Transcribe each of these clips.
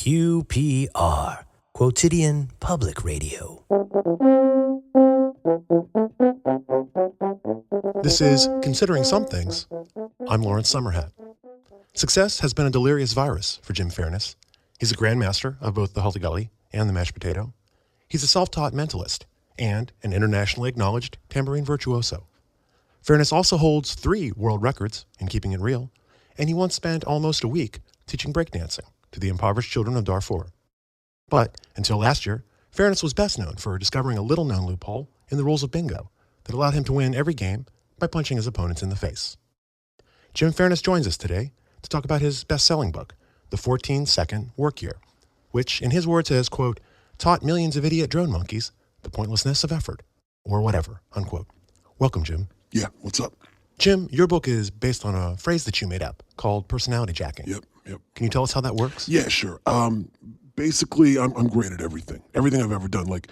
QPR, Quotidian Public Radio. This is Considering Some Things. I'm Lawrence Summerhat. Success has been a delirious virus for Jim Fairness. He's a grandmaster of both the Hully-Gully and the mashed potato. He's a self-taught mentalist and an internationally acknowledged tambourine virtuoso. Fairness also holds 3 world records in keeping it real, and he once spent almost a week teaching breakdancing to the impoverished children of Darfur. But until last year, Fairness was best known for discovering a little-known loophole in the rules of bingo that allowed him to win every game by punching his opponents in the face. Jim Fairness joins us today to talk about his best-selling book, The 14-Second Work Year, which, in his words, has, quote, taught millions of idiot drone monkeys the pointlessness of effort, or whatever, unquote. Welcome, Jim. Yeah, what's up? Jim, your book is based on a phrase that you made up called personality jacking. Yep. Can you tell us how that works? Yeah, sure. Basically, I'm great at everything. Everything I've ever done, like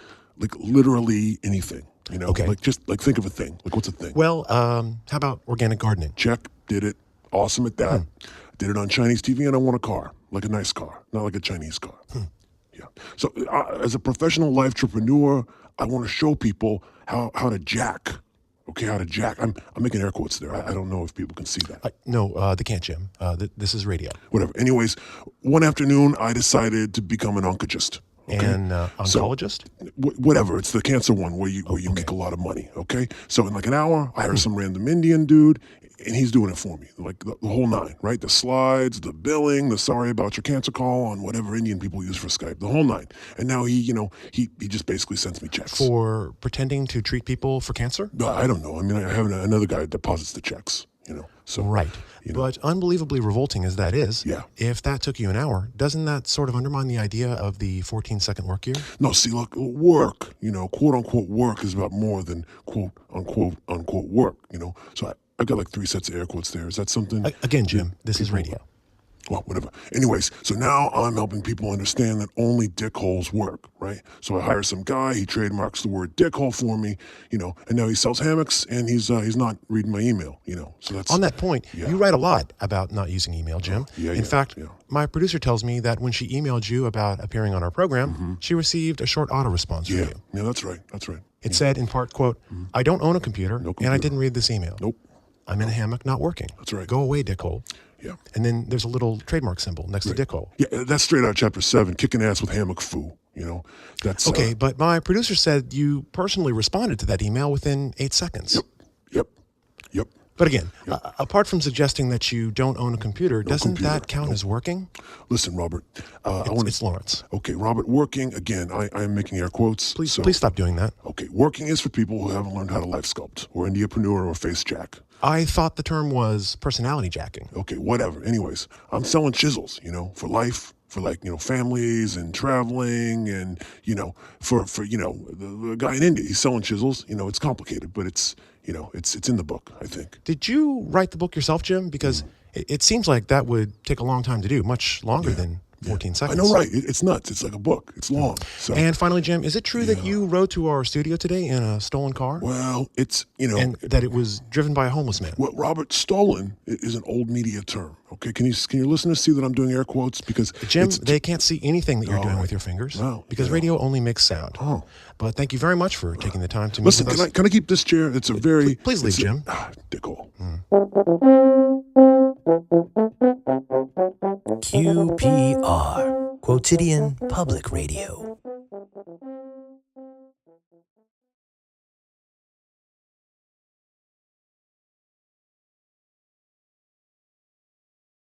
literally anything. You know, Okay. Like think of a thing. Like, what's a thing? Well, how about organic gardening? Check. Did it. Awesome at that. Did it on Chinese TV, and I want a car, like a nice car, not like a Chinese car. Yeah. So, as a professional lifetrepreneur, I want to show people how to jack. Okay, how to jack. I'm making air quotes there. I don't know if people can see that. No, they can't, Jim. This is radio. Whatever. Anyways, one afternoon, I decided to become an oncologist. Okay? And oncologist? Whatever. It's the cancer one where you make a lot of money. Okay. So in like an hour, I hire some random Indian dude, and he's doing it for me, like the whole 9, right? The slides, the billing, the sorry about your cancer call on whatever Indian people use for Skype, the whole 9. And now he just basically sends me checks For pretending to treat people for cancer? I don't know. I mean, I have another guy that deposits the checks. So Right. But unbelievably revolting as that is, Yeah. if that took you an hour, doesn't that sort of undermine the idea of the 14-second work year? No, see, look, work, quote unquote work is about more than quote unquote work, So I got like 3 sets of air quotes there. Is that something? Again, Jim, this is radio. Well, whatever. Anyways, so now I'm helping people understand that only dickholes work, right? So I hire some guy, he trademarks the word dickhole for me, and now he sells hammocks, and he's not reading my email, So that's On that point, you write a lot about not using email, Jim. In fact, my producer tells me that when she emailed you about appearing on our program, she received a short auto-response from you. Yeah, that's right. It said, in part, quote, I don't own a computer, and I didn't read this email. Nope. I'm in a hammock, not working. That's right. Go away, dickhole. Yeah. And then there's a little trademark symbol next to dickhole. Yeah, that's straight out of chapter 7, kicking ass with hammock foo, That's Okay, but my producer said you personally responded to that email within 8 seconds. Yep. But again, apart from suggesting that you don't own a computer, doesn't that count as working? Listen, Robert, It's Lawrence. Okay, Robert, working, again, I am making air quotes. Please stop doing that. Okay, working is for people who haven't learned how to life sculpt, or Indiapreneur, or face jack. I thought the term was personality jacking. Okay, whatever. Anyways, I'm selling chisels, for life, for families and traveling, and, for the guy in India, he's selling chisels. It's complicated, but it's in the book, I think. Did you write the book yourself, Jim? Because it seems like that would take a long time to do, much longer than 14 seconds. I know, right? It's nuts. It's like a book. It's long. So. And finally, Jim, is it true that you rode to our studio today in a stolen car? Well, it's, And that it was driven by a homeless man? Well, Robert, stolen is an old media term. Okay, can your listeners see that I'm doing air quotes? Because Jim, they can't see anything that you're doing with your fingers, Wow, because radio only makes sound. Oh. But thank you very much for taking the time to meet Listen, with us. can I keep this chair? It's a very... Please leave, Jim. Dickhole. QPR, Quotidian Public Radio.